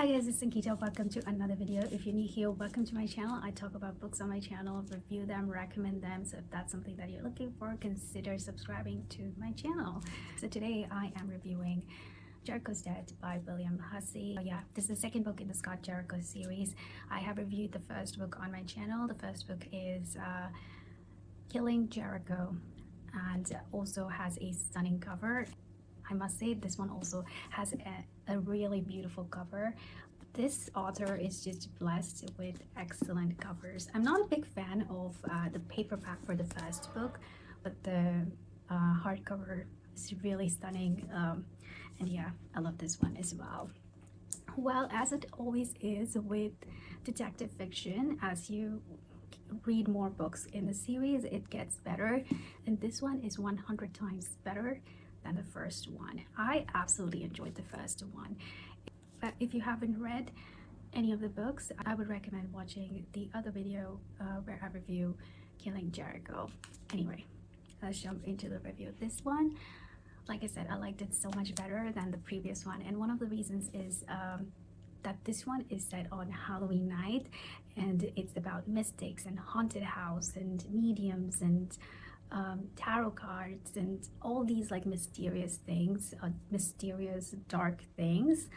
Hi guys, it's Ankita. Welcome to another video. If you're new here, welcome to my channel. I talk about books on my channel, review them, recommend them. So if that's something that you're looking for, consider subscribing to my channel. So today I am reviewing Jericho's Dead by William Hussey. This is the second book in the Scott Jericho series. I have reviewed the first book on my channel. The first book is Killing Jericho and also has a stunning cover. I must say this one also has a really beautiful cover. This author is just blessed with excellent covers. I'm not a big fan of the paperback for the first book, but the hardcover is really stunning. And yeah, I love this one as well. Well, as it always is with detective fiction, as you read more books in the series, it gets better, and this one is 100 times better than the first one. I absolutely enjoyed the first one. But if you haven't read any of the books, I would recommend watching the other video where I review Killing Jericho. Anyway, let's jump into the review of this one. Like I said, I liked it so much better than the previous one, and one of the reasons is that this one is set on Halloween night, and it's about mystics and haunted house and mediums and tarot cards and all these like mysterious things, mysterious dark things.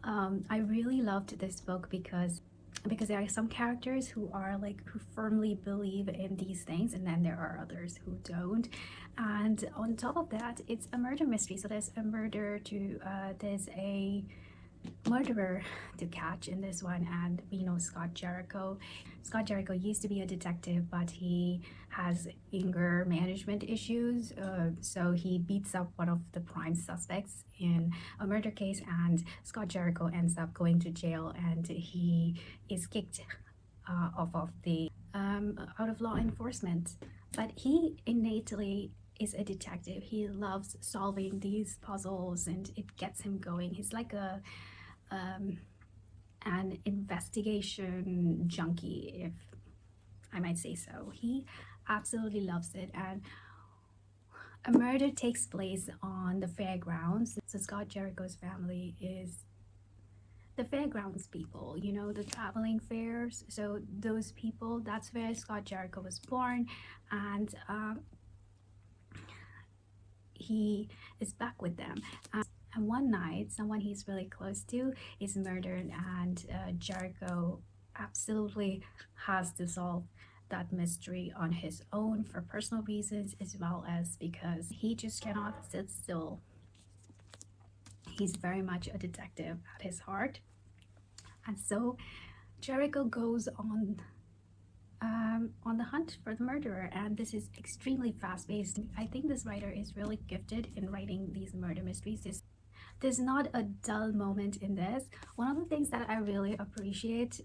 I really loved this book because there are some characters who firmly believe in these things, and then there are others who don't. And on top of that, it's a murder mystery, so there's a murderer to catch in this one. And we know Scott Jericho used to be a detective, but he has anger management issues, so he beats up one of the prime suspects in a murder case, and Scott Jericho ends up going to jail, and he is kicked off of the out of law enforcement. But he innately is a detective. He loves solving these puzzles and it gets him going. He's like an investigation junkie, if I might say so. He absolutely loves it, and a murder takes place on the fairgrounds. So Scott Jericho's family is the fairgrounds people, you know, the traveling fairs. So those people, that's where Scott Jericho was born, and he is back with them. And one night, someone he's really close to is murdered, and Jericho absolutely has to solve that mystery on his own for personal reasons, as well as because he just cannot sit still. He's very much a detective at his heart. And so Jericho goes on the hunt for the murderer, and this is extremely fast-paced. I think this writer is really gifted in writing these murder mysteries. There's not a dull moment in this. One of the things that I really appreciate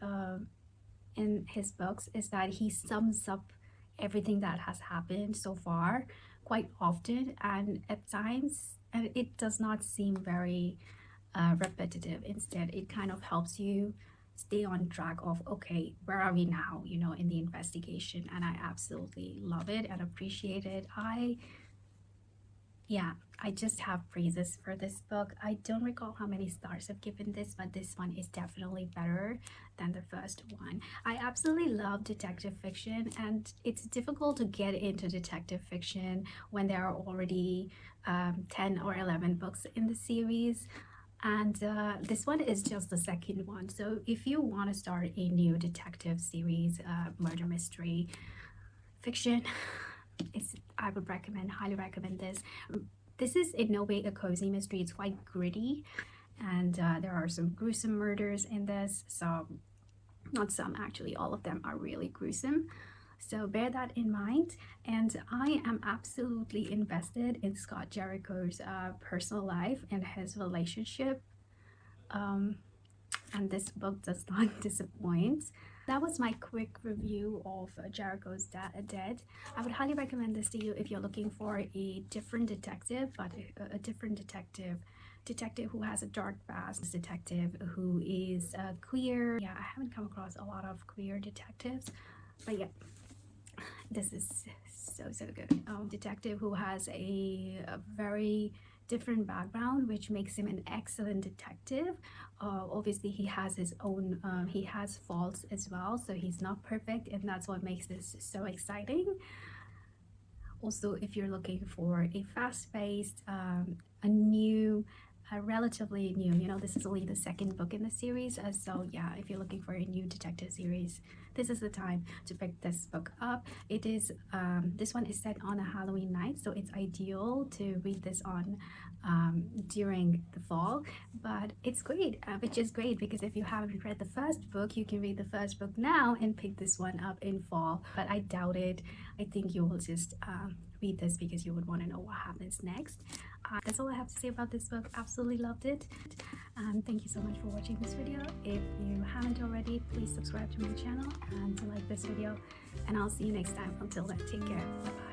in his books is that he sums up everything that has happened so far quite often, and at times, and it does not seem very repetitive. Instead, it kind of helps you stay on track of, okay, where are we now, you know, in the investigation. And I absolutely love it and appreciate it. I just have praises for this book. I don't recall how many stars I've given this, but this one is definitely better than the first one. I absolutely love detective fiction, and it's difficult to get into detective fiction when there are already 10 or 11 books in the series. And this one is just the second one. So if you want to start a new detective series, murder mystery fiction, I would highly recommend this. This is in no way a cozy mystery. It's quite gritty, and there are some gruesome murders in this. So not some, actually, all of them are really gruesome. So bear that in mind. And I am absolutely invested in Scott Jericho's personal life and his relationship. And this book does not disappoint. That was my quick review of Jericho's Dead. I would highly recommend this to you if you're looking for a different detective, but a different detective who has a dark past, detective who is queer. Yeah, I haven't come across a lot of queer detectives, but yeah, this is so good. Detective who has a very different background, which makes him an excellent detective. Obviously, he has his own, he has faults as well, so he's not perfect, and that's what makes this so exciting. Also, if you're looking for a fast-paced, a new, relatively new, you know, this is only the second book in the series, so yeah, if you're looking for a new detective series, this is the time to pick this book up. It is this one is set on a Halloween night, so it's ideal to read this on during the fall. But it's great, which is great, because if you haven't read the first book, you can read the first book now and pick this one up in fall. But I doubt it. I think you will just read this because you would want to know what happens next. That's all I have to say about this book. Absolutely loved it. Thank you so much for watching this video. If you haven't already, please subscribe to my channel and to like this video, and I'll see you next time. Until then, take care. Bye bye.